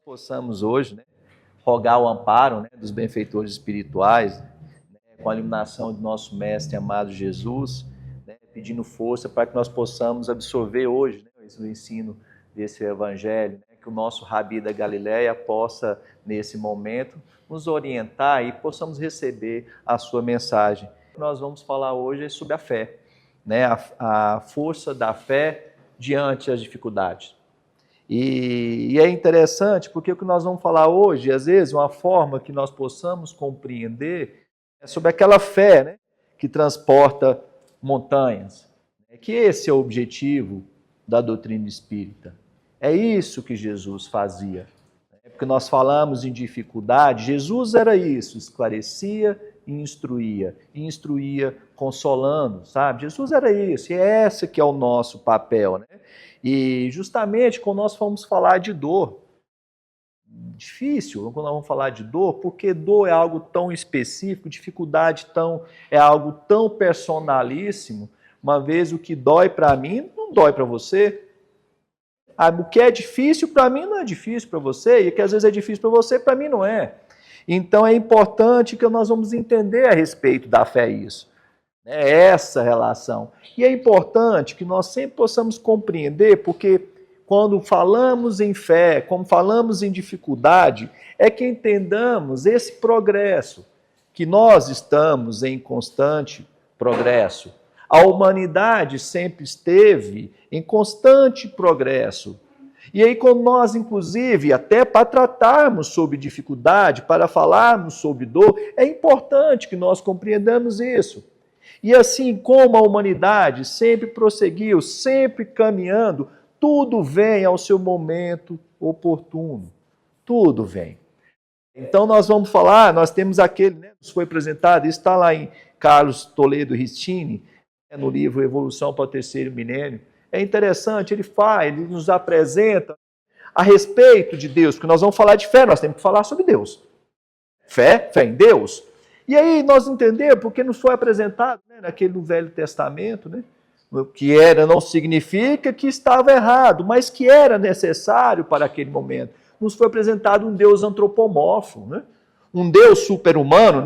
Possamos hoje, rogar o amparo, dos benfeitores espirituais, com a iluminação do nosso Mestre amado Jesus, pedindo força para que nós possamos absorver hoje o ensino desse Evangelho, que o nosso Rabi da Galileia possa, nesse momento, nos orientar e possamos receber a sua mensagem. Nós vamos falar hoje sobre a fé, a força da fé diante das dificuldades. E é interessante porque o que nós vamos falar hoje, às vezes, uma forma que nós possamos compreender é sobre aquela fé que transporta montanhas. Que esse é o objetivo da doutrina espírita. É isso que Jesus fazia. Porque nós falamos em dificuldade, Jesus era isso, esclarecia e instruía consolando, sabe? Jesus era isso, e é esse que é o nosso papel, E justamente quando nós vamos falar de dor, difícil quando nós vamos falar de dor, porque dor é algo tão específico, dificuldade é algo tão personalíssimo, uma vez o que dói para mim não dói para você. O que é difícil para mim não é difícil para você, e o que às vezes é difícil para você, para mim não é. Então é importante que nós vamos entender a respeito da fé isso. Essa relação. E é importante que nós sempre possamos compreender, porque quando falamos em fé, quando falamos em dificuldade, é que entendamos esse progresso, que nós estamos em constante progresso. A humanidade sempre esteve em constante progresso. E aí, quando nós, inclusive, até para tratarmos sobre dificuldade, para falarmos sobre dor, é importante que nós compreendamos isso. E assim como a humanidade sempre prosseguiu, sempre caminhando, tudo vem ao seu momento oportuno. Tudo vem. Então nós vamos falar, nós temos aquele, nos foi apresentado, isso está lá em Carlos Toledo Ristini, no livro Evolução para o Terceiro Milênio. É interessante, ele nos apresenta a respeito de Deus, porque nós vamos falar de fé, nós temos que falar sobre Deus. Fé em Deus. E aí nós entendemos, porque nos foi apresentado naquele no Velho Testamento, que era não significa que estava errado, mas que era necessário para aquele momento. Nos foi apresentado um Deus antropomorfo, um Deus super-humano,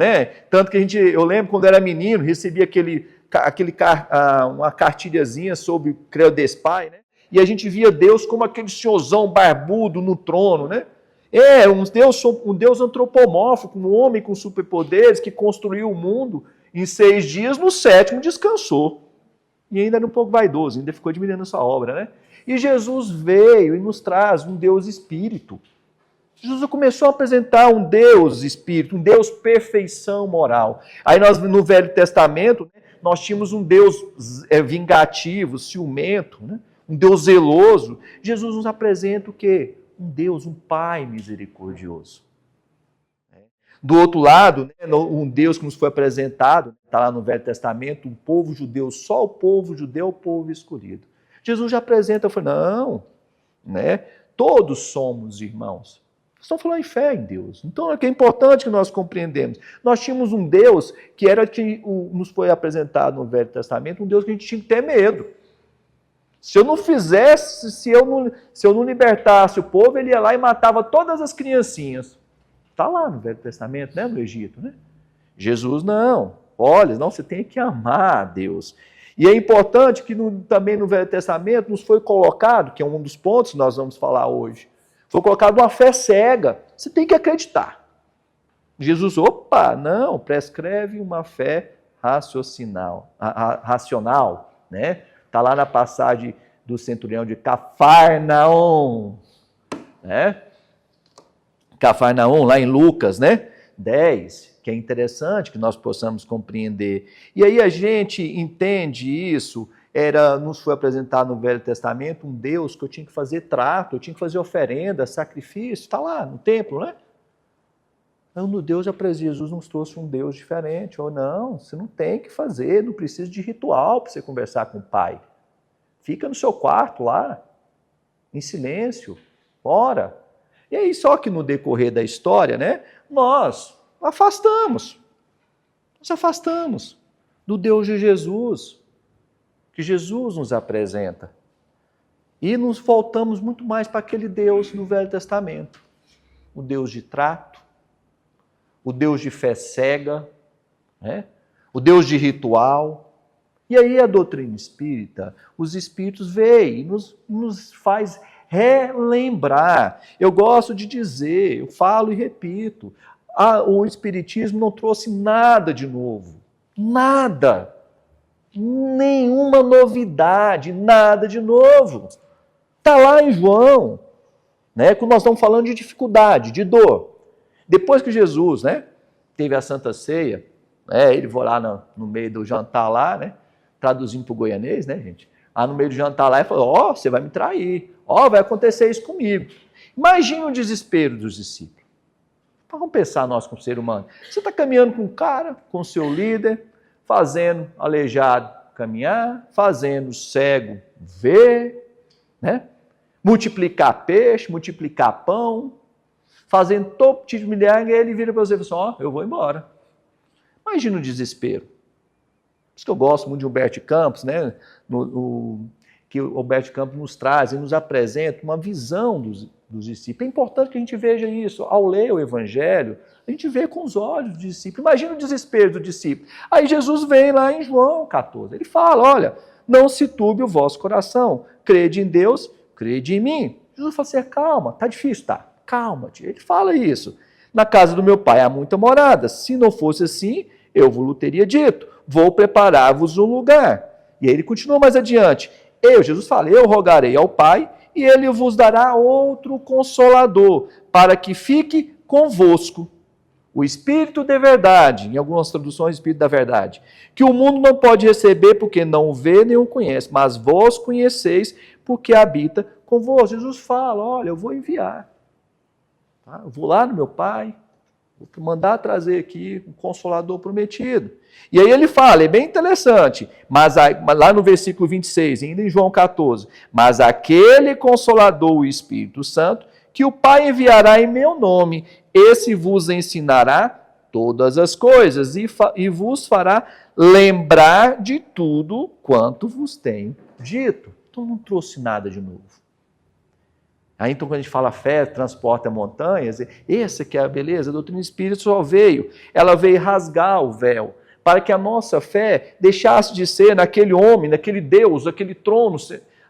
tanto que eu lembro quando era menino, recebia uma cartilhazinha sobre o Credo-Despai, e a gente via Deus como aquele senhorzão barbudo no trono, um Deus antropomórfico, um homem com superpoderes que construiu o mundo em 6 dias, no 7º descansou. E ainda era um pouco vaidoso, ainda ficou diminuindo a sua obra, E Jesus veio e nos traz um Deus espírito. Jesus começou a apresentar um Deus espírito, um Deus perfeição moral. Aí nós, no Velho Testamento, nós tínhamos um Deus vingativo, ciumento, um Deus zeloso. Jesus nos apresenta o quê? Um Deus, um Pai misericordioso. Do outro lado, um Deus que nos foi apresentado, está lá no Velho Testamento, um povo judeu, só o povo judeu é o povo escolhido. Jesus já apresenta, não, todos somos irmãos. Estamos falando em fé em Deus. Então é importante que nós compreendemos. Nós tínhamos um Deus que nos foi apresentado no Velho Testamento, um Deus que a gente tinha que ter medo. Se eu não fizesse, se eu não libertasse o povo, ele ia lá e matava todas as criancinhas. Está lá no Velho Testamento, no Egito. Jesus não. Olha, você tem que amar a Deus. E é importante que também no Velho Testamento nos foi colocado, que é um dos pontos que nós vamos falar hoje, foi colocado uma fé cega. Você tem que acreditar. Jesus, prescreve uma fé racional. Está lá na passagem do centurião de Cafarnaum. Cafarnaum, lá em Lucas, 10, que é interessante que nós possamos compreender. E aí a gente entende isso, nos foi apresentado no Velho Testamento um Deus que eu tinha que fazer trato, eu tinha que fazer oferenda, sacrifício, está lá no templo, Jesus nos trouxe um Deus diferente. Não, você não tem que fazer, não precisa de ritual para você conversar com o Pai. Fica no seu quarto lá, em silêncio, ora. E aí, só que no decorrer da história, nós afastamos do Deus de Jesus, que Jesus nos apresenta. E nos voltamos muito mais para aquele Deus do Velho Testamento. o Deus de trato, o Deus de fé cega, né? O Deus de ritual. E aí a doutrina espírita, os espíritos veem e nos faz relembrar. Eu gosto de dizer, eu falo e repito, o espiritismo não trouxe nada de novo. Nada. Nenhuma novidade, nada de novo. Está lá em João, né, quando nós estamos falando de dificuldade, de dor. Depois que Jesus, né, teve a Santa Ceia, ele foi lá no meio do jantar lá, né, traduzindo para o goianês, né, gente? Lá no meio do jantar lá, ele falou, você vai me trair, vai acontecer isso comigo. Imagina o desespero dos discípulos. Vamos pensar nós como ser humano. Você está caminhando com um cara, com o seu líder, fazendo aleijado caminhar, fazendo cego ver, né? Multiplicar peixe, multiplicar pão, fazendo todo tipo de milagre, e ele vira para você e fala assim, eu vou embora. Imagina o desespero. Por isso que eu gosto muito de Humberto Campos, né? Que o Humberto Campos nos traz e nos apresenta uma visão dos discípulos. É importante que a gente veja isso. Ao ler o Evangelho, a gente vê com os olhos do discípulo. Imagina o desespero do discípulo. Aí Jesus vem lá em João 14. Ele fala, olha, não se turbe o vosso coração. Crede em Deus, crede em mim. Jesus fala assim, calma, tá difícil, tá? Calma-te. Ele fala isso. Na casa do meu pai há muita morada. Se não fosse assim, eu vos teria dito. Vou preparar-vos um lugar. E aí ele continua mais adiante. Jesus fala, eu rogarei ao Pai e ele vos dará outro Consolador, para que fique convosco. O Espírito de verdade, em algumas traduções, Espírito da verdade, que o mundo não pode receber porque não o vê nem o conhece, mas vós conheceis porque habita convosco. Jesus fala, olha, eu vou enviar. Tá? Eu vou lá no meu Pai, vou mandar trazer aqui um Consolador prometido. E aí ele fala, é bem interessante, mas lá no versículo 26, ainda em João 14, mas aquele Consolador, o Espírito Santo, que o Pai enviará em meu nome, esse vos ensinará todas as coisas e vos fará lembrar de tudo quanto vos tenho dito. Então não trouxe nada de novo. Aí, então, quando a gente fala fé, transporta montanhas, essa que é a beleza, a doutrina espírita só veio. Ela veio rasgar o véu, para que a nossa fé deixasse de ser naquele homem, naquele Deus, aquele trono,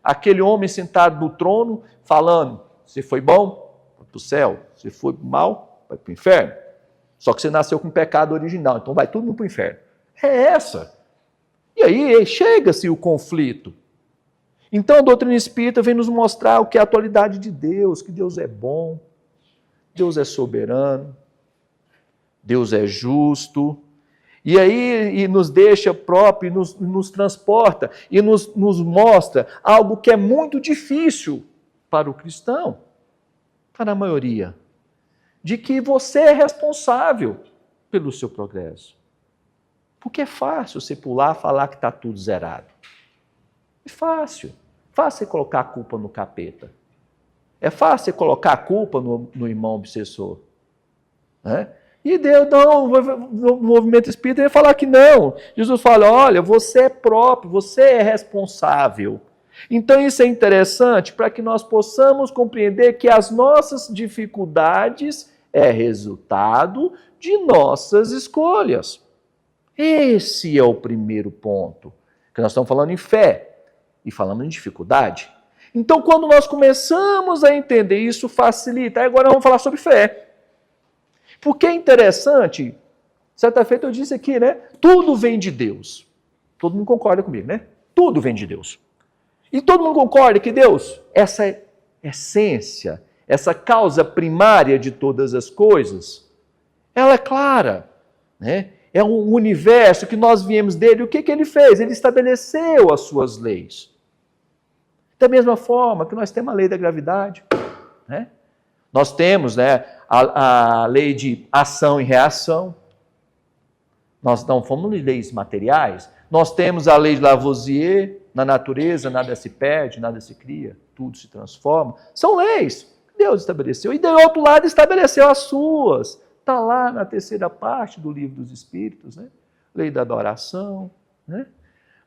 aquele homem sentado no trono, falando, se foi bom, vai para o céu, se foi mal, vai para o inferno. Só que você nasceu com pecado original, então vai tudo para o inferno. É essa. E aí chega-se o conflito. Então a doutrina espírita vem nos mostrar o que é a atualidade de Deus, que Deus é bom, Deus é soberano, Deus é justo, e aí nos deixa próprio, nos transporta e nos mostra algo que é muito difícil para o cristão, para a maioria, de que você é responsável pelo seu progresso. Porque é fácil você pular e falar que está tudo zerado. É fácil. Fácil você colocar a culpa no capeta. É fácil você colocar a culpa no irmão obsessor. Né? E Deus, não, no movimento espírita, ele vai falar que não. Jesus fala, olha, você é próprio, você é responsável. Então isso é interessante para que nós possamos compreender que as nossas dificuldades é resultado de nossas escolhas. Esse é o primeiro ponto. Que nós estamos falando em fé. E falamos em dificuldade. Então, quando nós começamos a entender isso, facilita. Aí agora vamos falar sobre fé. Porque é interessante, certa feita eu disse aqui, né? Tudo vem de Deus. Todo mundo concorda comigo, né? Tudo vem de Deus. E todo mundo concorda que Deus, essa essência, essa causa primária de todas as coisas, ela é clara, né? É um universo que nós viemos dele. O que ele fez? Ele estabeleceu as suas leis. Da mesma forma que nós temos a lei da gravidade. Né? Nós temos, né, a lei de ação e reação. Nós não fomos em leis materiais. Nós temos a lei de Lavoisier. Na natureza nada se perde, nada se cria. Tudo se transforma. São leis que Deus estabeleceu. E do outro lado estabeleceu as suas. Está lá na terceira parte do Livro dos Espíritos, né? Lei da adoração, né?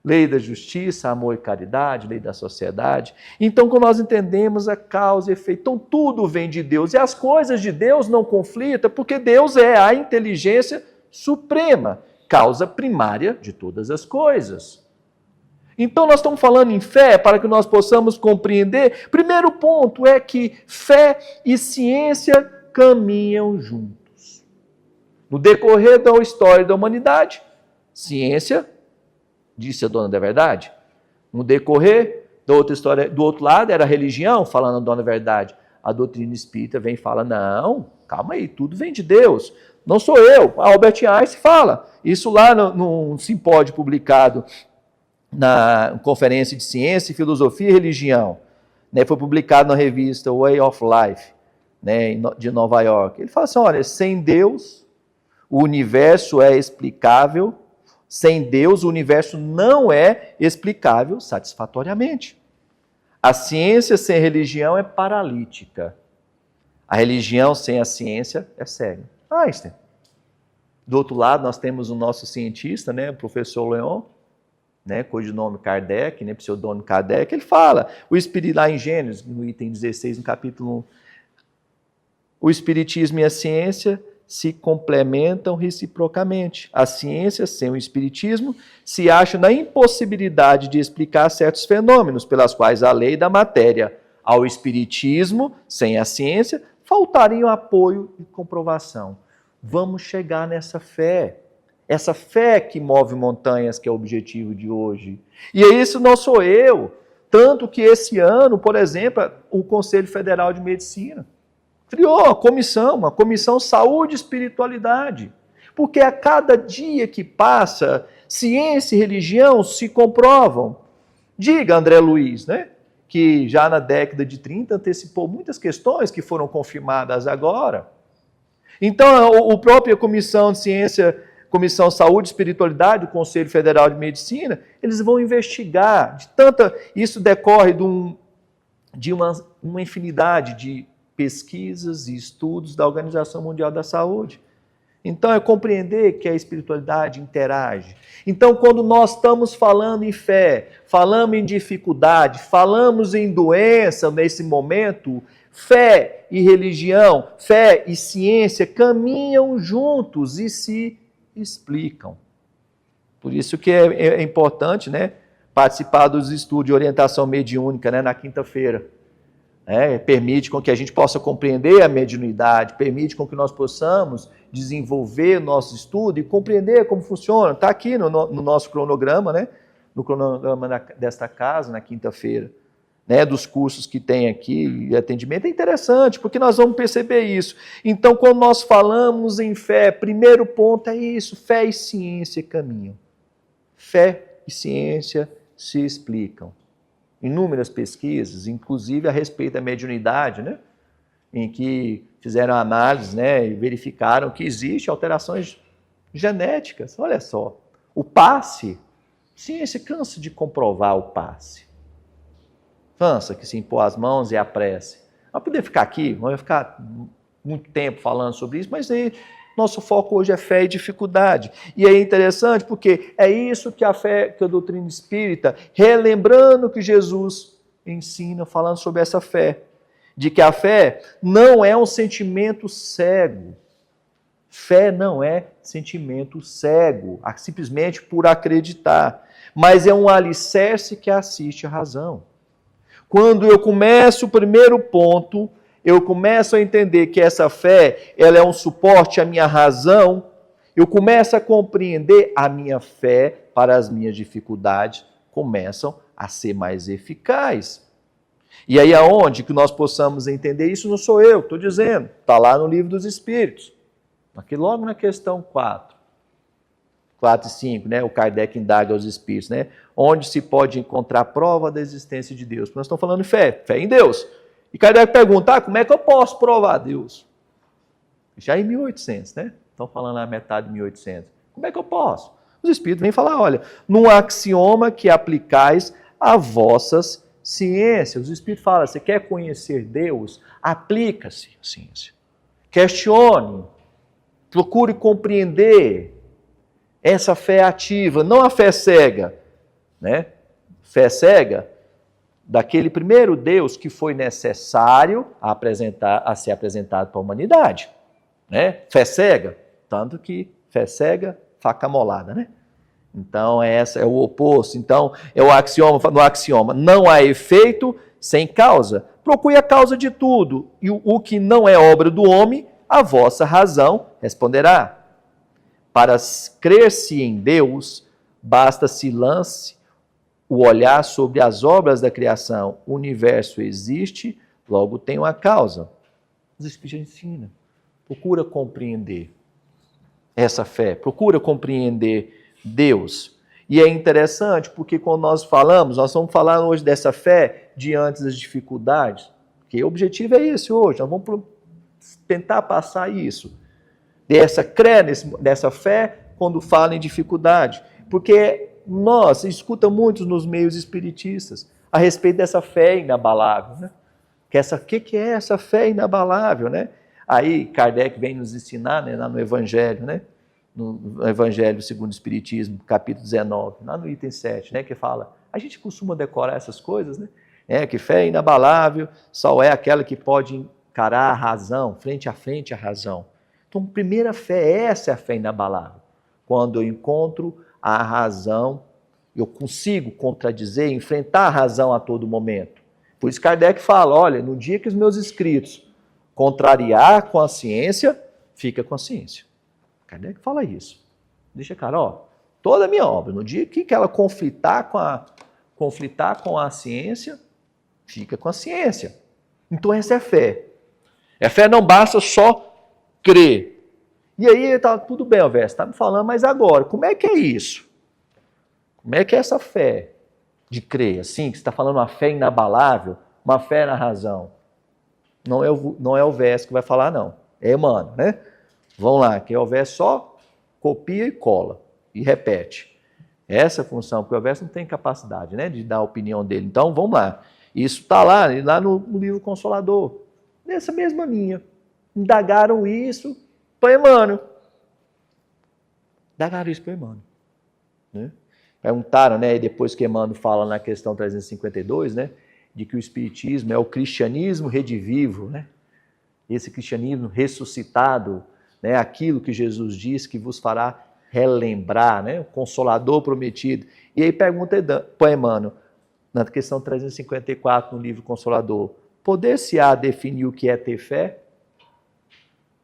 lei da justiça, amor e caridade, lei da sociedade. Então, quando nós entendemos a causa e efeito, então tudo vem de Deus. E as coisas de Deus não conflitam, porque Deus é a inteligência suprema, causa primária de todas as coisas. Então, nós estamos falando em fé para que nós possamos compreender. Primeiro ponto é que fé e ciência caminham juntos. No decorrer da história da humanidade, ciência, disse a dona da verdade. No decorrer da outra história, do outro lado, era a religião falando a dona da verdade. A doutrina espírita vem e fala, não, calma aí, tudo vem de Deus. Não sou eu. A Albert Einstein fala. Isso lá num simpósio publicado na Conferência de Ciência, Filosofia e Religião. Né, foi publicado na revista Way of Life, né, de Nova York. Ele fala assim, olha, sem Deus, o universo é explicável. Sem Deus, o universo não é explicável satisfatoriamente. A ciência sem religião é paralítica. A religião sem a ciência é cega. Einstein. Do outro lado, nós temos o nosso cientista, né, o professor Leon, né, codinome Kardec, né, pseudônimo Kardec, ele fala, o espírito lá em Gênesis, no item 16, no capítulo 1, o espiritismo e a ciência se complementam reciprocamente. A ciência, sem o espiritismo, se acha na impossibilidade de explicar certos fenômenos pelas quais a lei da matéria ao espiritismo, sem a ciência, faltariam apoio e comprovação. Vamos chegar nessa fé. Essa fé que move montanhas, que é o objetivo de hoje. E isso não sou eu. Tanto que esse ano, por exemplo, o Conselho Federal de Medicina criou uma comissão Saúde e Espiritualidade. Porque a cada dia que passa, ciência e religião se comprovam. Diga, André Luiz, né, que já na década de 30 antecipou muitas questões que foram confirmadas agora. Então, a própria Comissão de Ciência, Comissão Saúde e Espiritualidade do Conselho Federal de Medicina, eles vão investigar. Isso decorre de uma infinidade de pesquisas e estudos da Organização Mundial da Saúde. Então, é compreender que a espiritualidade interage. Então, quando nós estamos falando em fé, falamos em dificuldade, falamos em doença nesse momento, fé e religião, fé e ciência caminham juntos e se explicam. Por isso que é importante, né, participar dos estudos de orientação mediúnica, né, na quinta-feira. Permite com que a gente possa compreender a mediunidade, permite com que nós possamos desenvolver o nosso estudo e compreender como funciona. Está aqui no nosso cronograma, né, no cronograma desta casa, na quinta-feira, né, dos cursos que tem aqui, e atendimento. É interessante, porque nós vamos perceber isso. Então, quando nós falamos em fé, primeiro ponto é isso, fé e ciência caminham. Fé e ciência se explicam. Inúmeras pesquisas, inclusive a respeito da mediunidade, né, em que fizeram análise, né, e verificaram que existem alterações genéticas. Olha só, o passe, a ciência cansa de comprovar o passe. Cansa que se impor as mãos e a prece. Vamos poder ficar aqui, vamos ficar muito tempo falando sobre isso, mas aí nosso foco hoje é fé e dificuldade. E é interessante porque é isso que a fé, que a doutrina espírita, relembrando que Jesus ensina, falando sobre essa fé, de que a fé não é um sentimento cego. Fé não é sentimento cego, simplesmente por acreditar, mas é um alicerce que assiste à razão. Quando eu começo o primeiro ponto, eu começo a entender que essa fé, ela é um suporte à minha razão, eu começo a compreender a minha fé para as minhas dificuldades, começam a ser mais eficazes. E aí aonde que nós possamos entender isso não sou eu, estou dizendo, está lá no Livro dos Espíritos, aqui logo na questão 4 e 5, né? O Kardec indaga aos Espíritos, né? Onde se pode encontrar prova da existência de Deus. Porque nós estamos falando de fé em Deus. E Kardec pergunta, como é que eu posso provar Deus? Já em 1800, né? Estão falando na metade de 1800. Como é que eu posso? Os Espíritos vêm falar, olha, num axioma que aplicais a vossas ciências. Os Espíritos falam, você quer conhecer Deus? Aplica-se a ciência. Questione, procure compreender essa fé ativa, não a fé cega. né? Fé cega daquele primeiro Deus que foi necessário a ser apresentado para a humanidade, né? Fé cega, tanto que fé cega, faca molada, né? Então, essa é o oposto. Então, é o axioma, no axioma, não há efeito sem causa. Procure a causa de tudo, e o que não é obra do homem, a vossa razão responderá. Para crer-se em Deus, basta-se lance o olhar sobre as obras da criação. O universo existe, logo tem uma causa. Os Espíritos ensinam. Procura compreender essa fé, procura compreender Deus. E é interessante porque quando nós vamos falar hoje dessa fé diante das dificuldades, porque o objetivo é esse hoje, nós vamos tentar passar isso. Dessa fé quando fala em dificuldade. Porque nós escuta muito nos meios espiritistas a respeito dessa fé inabalável, né? Que é essa fé inabalável, né? Aí Kardec vem nos ensinar, né, lá no Evangelho, né? No Evangelho segundo o Espiritismo, capítulo 19, lá no item 7, né, que fala, a gente costuma decorar essas coisas, né? Que fé inabalável só é aquela que pode encarar a razão, frente a frente a razão. Então, primeira fé, essa é a fé inabalável. Quando eu encontro a razão, eu consigo contradizer, enfrentar a razão a todo momento. Por isso Kardec fala, olha, no dia que os meus escritos contrariar com a ciência, fica com a ciência. Kardec fala isso. Deixa claro, ó, toda a minha obra, no dia que ela conflitar com a ciência, fica com a ciência. Então essa é a fé. A fé não basta só crer. E aí, tá, tudo bem, Alves, está me falando, mas agora, como é que é isso? Como é que é essa fé de crer? Assim, que você está falando uma fé inabalável, uma fé na razão. Não é o verso que vai falar, não. É Emmanuel, né? Vamos lá, que o verso só copia e cola e repete. Essa é a função, porque o verso não tem capacidade, né, de dar a opinião dele. Então, vamos lá. Isso está lá no livro Consolador. Nessa mesma linha. Indagaram isso para Emmanuel. Indagaram isso para Emmanuel. Né? Perguntaram, né, depois que Emmanuel fala na questão 352, né, de que o Espiritismo é o cristianismo redivivo, né? Esse cristianismo ressuscitado, né, aquilo que Jesus disse que vos fará relembrar, né, o Consolador prometido. E aí pergunta para Emmanuel, na questão 354 no livro Consolador, poder-se-á definir o que é ter fé?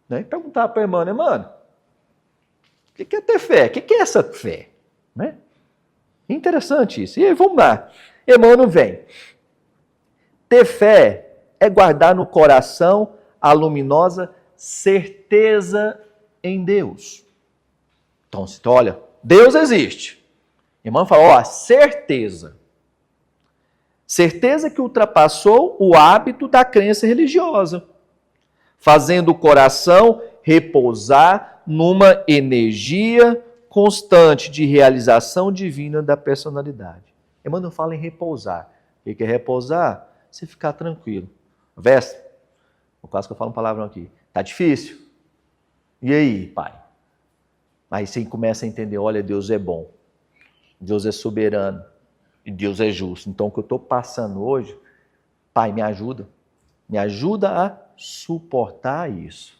Né? Perguntar para Emmanuel, o que é ter fé? O que é essa fé? Né? Interessante isso. E aí, vamos lá. Emmanuel vem. Ter fé é guardar no coração a luminosa certeza em Deus. Então, você olha, Deus existe. Emmanuel fala, certeza. Certeza que ultrapassou o hábito da crença religiosa, fazendo o coração repousar numa energia constante de realização divina da personalidade. Emmanuel fala em repousar. O que é repousar? Você ficar tranquilo. Verso, no caso que eu falo um palavrão aqui, tá difícil? E aí, pai? Aí você começa a entender, olha, Deus é bom, Deus é soberano e Deus é justo. Então, o que eu estou passando hoje, pai, me ajuda a suportar isso.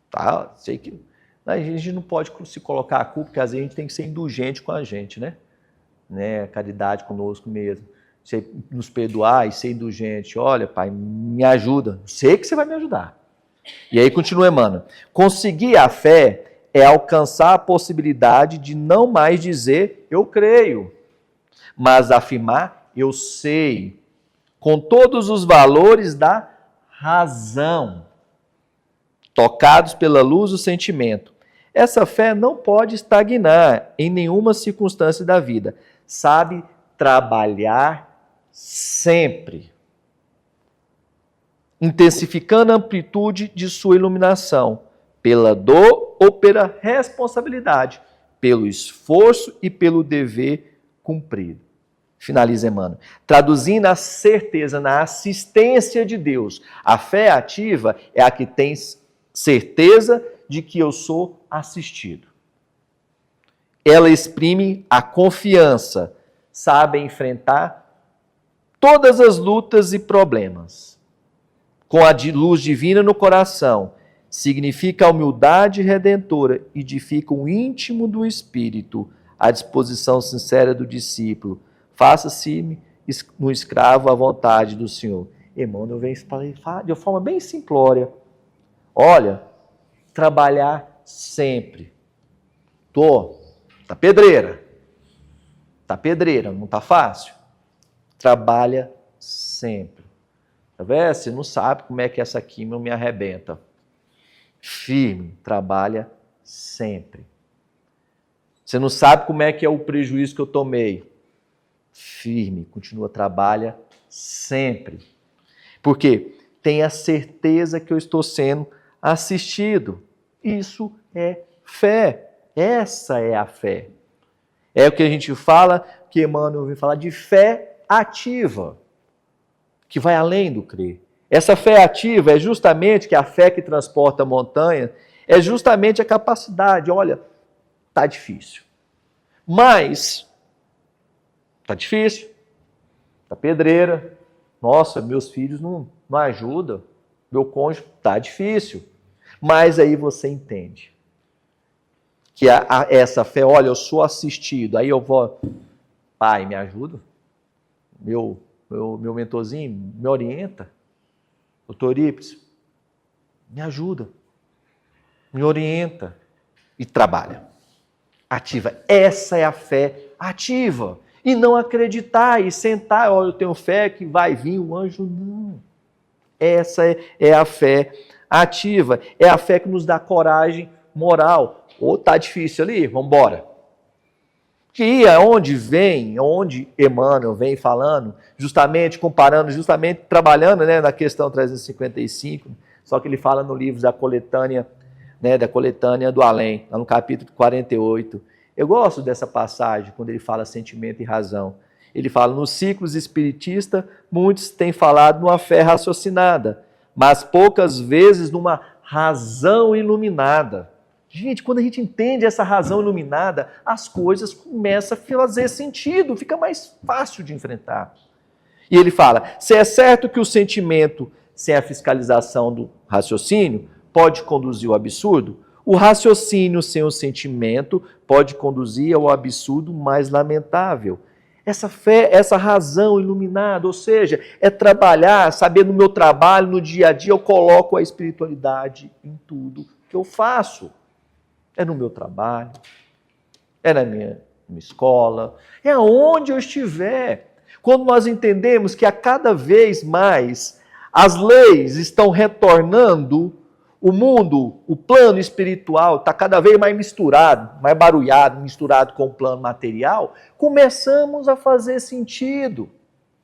Tá? Sei que a gente não pode se colocar a culpa, porque às vezes a gente tem que ser indulgente com a gente, né? Caridade conosco mesmo. Você nos perdoar e ser indulgente. Olha, pai, me ajuda. Sei que você vai me ajudar. E aí continua Emmanuel. Conseguir a fé é alcançar a possibilidade de não mais dizer eu creio, mas afirmar eu sei, com todos os valores da razão, tocados pela luz do sentimento. Essa fé não pode estagnar em nenhuma circunstância da vida. Sabe trabalhar sempre, intensificando a amplitude de sua iluminação, pela dor ou pela responsabilidade, pelo esforço e pelo dever cumprido. Finaliza Emmanuel. Traduzindo a certeza na assistência de Deus. A fé ativa é a que tem certeza de que eu sou assistido. Ela exprime a confiança sabem enfrentar todas as lutas e problemas. Com a luz divina no coração, significa a humildade redentora, edifica o íntimo do espírito, a disposição sincera do discípulo. Faça-se no escravo à vontade do Senhor. Emmanuel vem falar de uma forma bem simplória. Olha, trabalhar sempre. Tá pedreira. Tá pedreira, não tá fácil? Trabalha sempre. Tá vendo? Você não sabe como é que essa química me arrebenta. Firme, trabalha sempre. Você não sabe como é que é o prejuízo que eu tomei. Firme, continua, trabalha sempre. Porque tenha certeza que eu estou sendo assistido. Isso é fé. Essa é a fé. É o que a gente fala, que Emmanuel vem falar de fé ativa, que vai além do crer. Essa fé ativa é justamente que a fé que transporta a montanha, é justamente a capacidade, olha, tá difícil. Mas, tá difícil, tá pedreira, nossa, meus filhos não ajudam, meu cônjuge tá difícil. Mas aí você entende que essa fé, olha, eu sou assistido, aí eu vou, pai, me ajuda, meu mentorzinho me orienta, doutor Ips, me ajuda, me orienta e trabalha. Ativa. Essa é a fé ativa. E não acreditar e sentar, olha, eu tenho fé que vai vir o anjo, não. Essa é a fé ativa. É a fé que nos dá coragem moral. Ou tá difícil ali, vamos embora. Que é onde Emmanuel vem falando, justamente comparando, justamente trabalhando, né, na questão 355, só que ele fala no livro da coletânea, né, da coletânea do além, lá no capítulo 48. Eu gosto dessa passagem, quando ele fala sentimento e razão. Ele fala, nos ciclos espiritistas, muitos têm falado numa fé raciocinada, mas poucas vezes numa razão iluminada. Gente, quando a gente entende essa razão iluminada, as coisas começam a fazer sentido, fica mais fácil de enfrentar. E ele fala, se é certo que o sentimento, sem a fiscalização do raciocínio, pode conduzir ao absurdo, o raciocínio sem o sentimento pode conduzir ao absurdo mais lamentável. Essa fé, essa razão iluminada, ou seja, é trabalhar, saber no meu trabalho, no dia a dia, eu coloco a espiritualidade em tudo que eu faço. É no meu trabalho, é na minha escola, é onde eu estiver. Quando nós entendemos que a cada vez mais as leis estão retornando, o mundo, o plano espiritual está cada vez mais misturado, mais barulhado, misturado com o plano material, começamos a fazer sentido.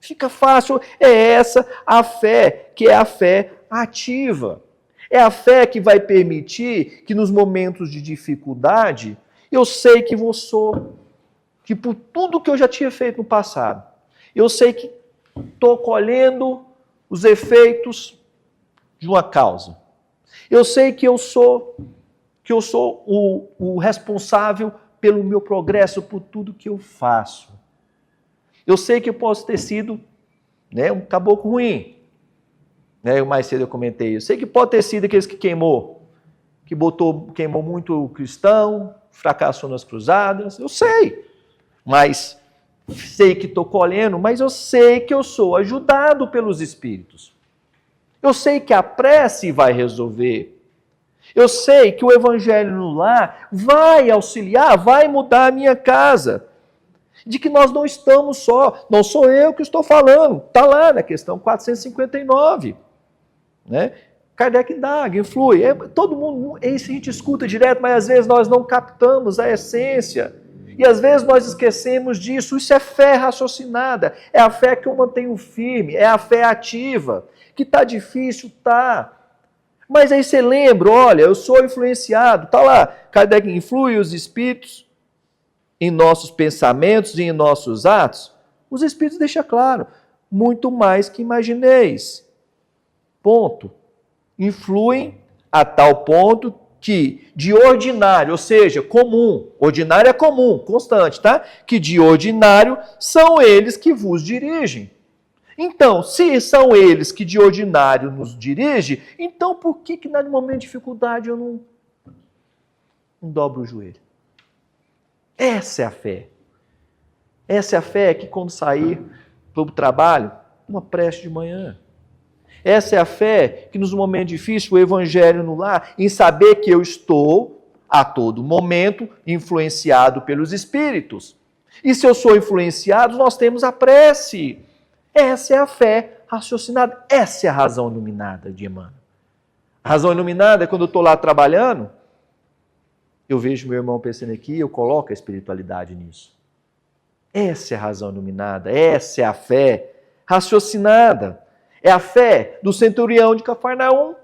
Fica fácil. É essa a fé, que é a fé ativa. É a fé que vai permitir que nos momentos de dificuldade, eu sei que que por tudo que eu já tinha feito no passado, eu sei que estou colhendo os efeitos de uma causa. Eu sei que eu sou o responsável pelo meu progresso, por tudo que eu faço. Eu sei que eu posso ter sido, né, um caboclo ruim. Né, mais cedo eu comentei. Eu sei que pode ter sido aqueles que queimou muito cristão, fracassou nas cruzadas. Eu sei. Mas sei que estou colhendo, mas eu sei que eu sou ajudado pelos Espíritos. Eu sei que a prece vai resolver. Eu sei que o Evangelho no lar vai auxiliar, vai mudar a minha casa. De que nós não estamos só, não sou eu que estou falando, está lá na questão 459. Né? Kardec indaga, influi. Todo mundo, isso a gente escuta direto, mas às vezes nós não captamos a essência. E às vezes nós esquecemos disso. Isso é fé raciocinada. É a fé que eu mantenho firme, é a fé ativa. Que está difícil, tá. Mas aí você lembra, olha, eu sou influenciado, está lá, Kardec influi os espíritos em nossos pensamentos e em nossos atos. Os espíritos deixam claro, muito mais que imagineis. Ponto. Influem a tal ponto que de ordinário, ou seja, comum, ordinário é comum, constante, tá? Que de ordinário são eles que vos dirigem. Então, se são eles que de ordinário nos dirigem, então por que no momento de dificuldade eu não dobro o joelho? Essa é a fé. Essa é a fé que quando sair para o trabalho, uma prece de manhã. Essa é a fé que nos momentos difíceis, o evangelho no lar, em saber que eu estou a todo momento influenciado pelos espíritos. E se eu sou influenciado, nós temos a prece. Essa é a fé raciocinada. Essa é a razão iluminada de Emmanuel. A razão iluminada é quando eu estou lá trabalhando, eu vejo meu irmão pensando aqui, eu coloco a espiritualidade nisso. Essa é a razão iluminada, essa é a fé raciocinada. É a fé do centurião de Cafarnaum.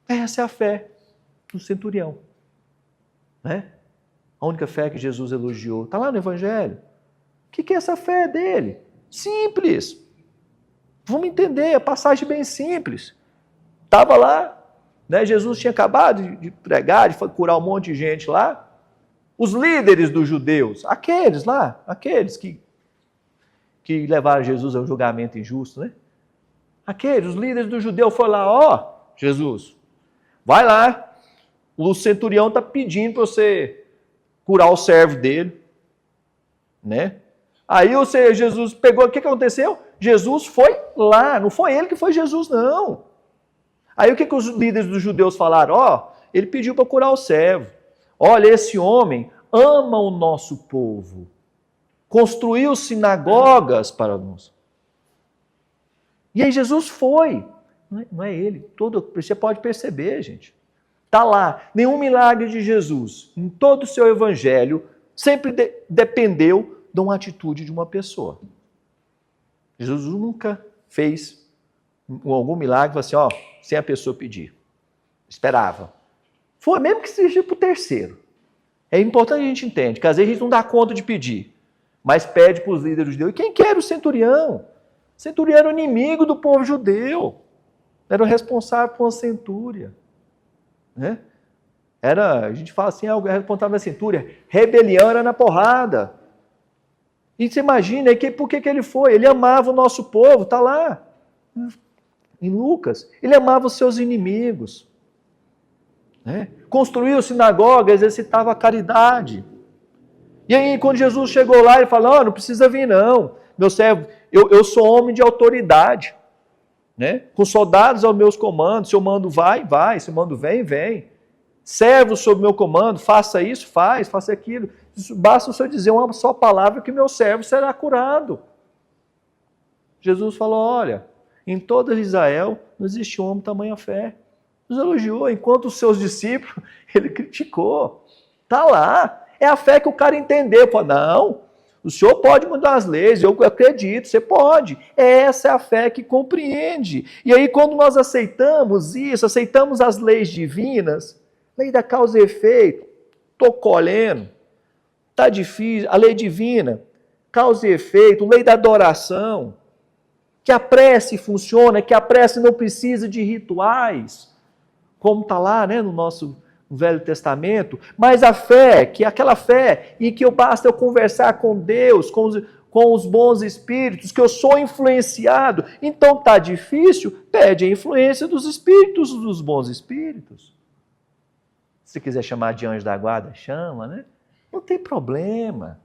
Essa é a fé do centurião. Né? A única fé que Jesus elogiou. Está lá no Evangelho. O que é essa fé dele? Simples. Vamos entender, a passagem bem simples. Estava lá, né? Jesus tinha acabado de pregar, de curar um monte de gente lá. Os líderes dos judeus, aqueles que levaram Jesus ao julgamento injusto, né? Os líderes dos judeus foram lá, Jesus, vai lá, o centurião está pedindo para você curar o servo dele, né? Aí Jesus pegou, o que aconteceu? Jesus foi lá, não foi ele que foi Jesus, não. Aí o que os líderes dos judeus falaram? Ele pediu para curar o servo. Olha, esse homem ama o nosso povo, construiu sinagogas para nós. E aí Jesus foi. Não é ele. Você pode perceber, gente. Está lá. Nenhum milagre de Jesus, em todo o seu evangelho, sempre dependeu de uma atitude de uma pessoa. Jesus nunca fez algum milagre assim, sem a pessoa pedir. Esperava. Foi mesmo que seja para o terceiro. É importante a gente entender que às vezes a gente não dá conta de pedir, mas pede para os líderes judeus. E quem que era o centurião? O centurião era o inimigo do povo judeu. Era o responsável por uma centúria. Né? A gente fala assim, responsável na centúria. Rebelião era na porrada. E você imagina, por que ele foi? Ele amava o nosso povo, está lá. Em Lucas. Ele amava os seus inimigos. Né? Construiu sinagoga, exercitava a caridade. E aí, quando Jesus chegou lá, ele falou, não precisa vir não. Meu servo, eu sou homem de autoridade, né? Com soldados aos meus comandos, se eu mando vai, se eu mando vem. Servos sob meu comando, faça isso, faça aquilo. Basta o senhor dizer uma só palavra que meu servo será curado. Jesus falou, olha, em toda Israel não existe homem de tamanha fé. Nos elogiou, enquanto os seus discípulos, ele criticou. Está lá, é a fé que o cara entendeu. Falou, não, o senhor pode mudar as leis, eu acredito, você pode. Essa é a fé que compreende. E aí, quando nós aceitamos isso, aceitamos as leis divinas, lei da causa e efeito, estou colhendo, está difícil, a lei divina, causa e efeito, lei da adoração, que a prece funciona, que a prece não precisa de rituais, como está lá, né, no nosso Velho Testamento, mas a fé, que é aquela fé em que basta eu conversar com Deus, com os bons espíritos, que eu sou influenciado, então está difícil, pede a influência dos espíritos, dos bons espíritos. Se quiser chamar de anjo da guarda, chama, né? Não tem problema.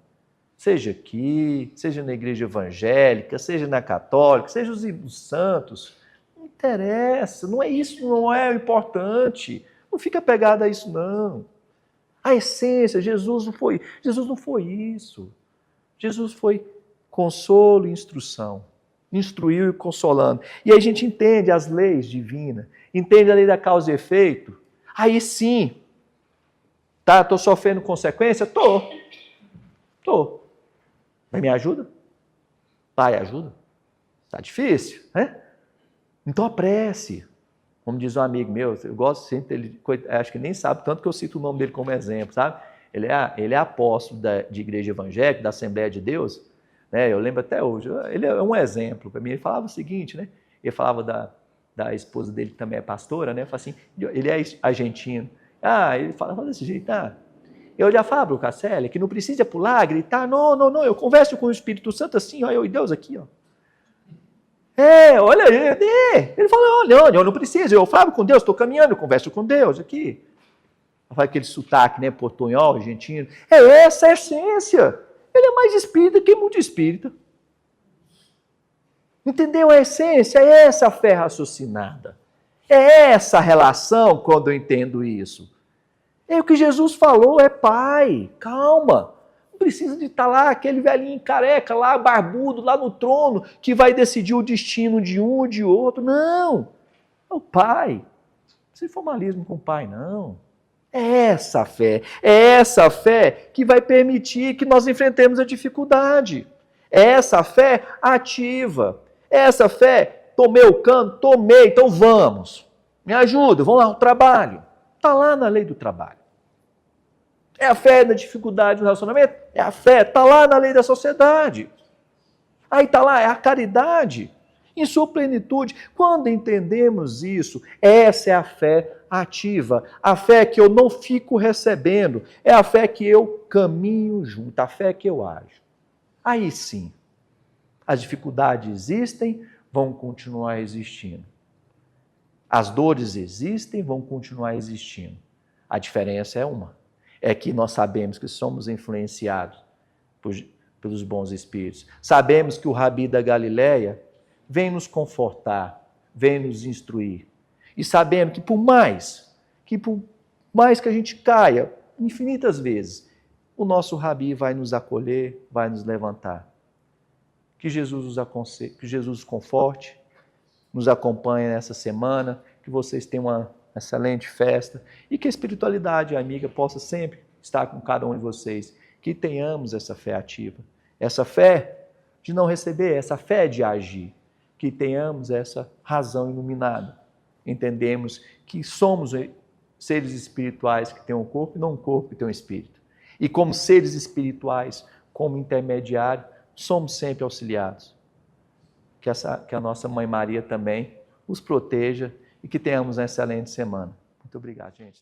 Seja aqui, seja na igreja evangélica, seja na católica, seja os santos, não interessa, não é isso, não é o importante. Não fica apegado a isso, não. A essência, Jesus não foi isso. Jesus foi consolo e instrução. Instruiu e consolando. E aí a gente entende as leis divinas, entende a lei da causa e efeito. Aí sim, tá? Estou sofrendo consequência? Estou. Mas me ajuda? Pai, ajuda? Está difícil, né? Então a prece. Como diz um amigo meu, eu gosto sempre dele, acho que nem sabe tanto que eu cito o nome dele como exemplo, sabe? Ele é apóstolo de igreja evangélica, da Assembleia de Deus, né? Eu lembro até hoje, ele é um exemplo para mim. Ele falava o seguinte, né? Ele falava da esposa dele, que também é pastora, né? Ele assim, ele é argentino. Ele fala desse jeito, eu já falo, Casselli, que não precisa pular, gritar, não, eu converso com o Espírito Santo assim, ó, eu e Deus aqui, ó. Olha aí, ele fala, olha, eu não preciso, eu falo com Deus, estou caminhando, eu converso com Deus aqui. Faz aquele sotaque, né, portunhol, argentino. Essa a essência. Ele é mais espírita que muito espírita. Entendeu a essência? É essa a fé raciocinada. É essa a relação quando eu entendo isso. O que Jesus falou, Pai, calma. Não precisa de estar lá aquele velhinho careca, lá barbudo, lá no trono, que vai decidir o destino de um ou de outro. Não. É o Pai. Não precisa de formalismo com o Pai, não. É essa fé que vai permitir que nós enfrentemos a dificuldade. É essa fé ativa. É essa fé, tomei o cano, tomei, então vamos. Me ajuda, vamos lá ao trabalho. Está lá na lei do trabalho. É a fé na dificuldade do relacionamento? É a fé, está lá na lei da sociedade. Aí está lá, é a caridade. Em sua plenitude, quando entendemos isso, essa é a fé ativa, a fé que eu não fico recebendo, é a fé que eu caminho junto, a fé que eu ajo. Aí sim, as dificuldades existem, vão continuar existindo. As dores existem, vão continuar existindo. A diferença é uma, é que nós sabemos que somos influenciados pelos bons espíritos. Sabemos que o Rabi da Galileia vem nos confortar, vem nos instruir. E sabendo que por mais que a gente caia infinitas vezes, o nosso Rabi vai nos acolher, vai nos levantar. Que Jesus os aconselhe, que Jesus os conforte, nos acompanhe nessa semana, que vocês tenham uma excelente festa e que a espiritualidade amiga possa sempre estar com cada um de vocês. Que tenhamos essa fé ativa, essa fé de não receber, essa fé de agir. Que tenhamos essa razão iluminada. Entendemos que somos seres espirituais que têm um corpo e não um corpo que tem um espírito. E como seres espirituais, como intermediário, somos sempre auxiliados. Que a nossa Mãe Maria também os proteja e que tenhamos uma excelente semana. Muito obrigado, gente.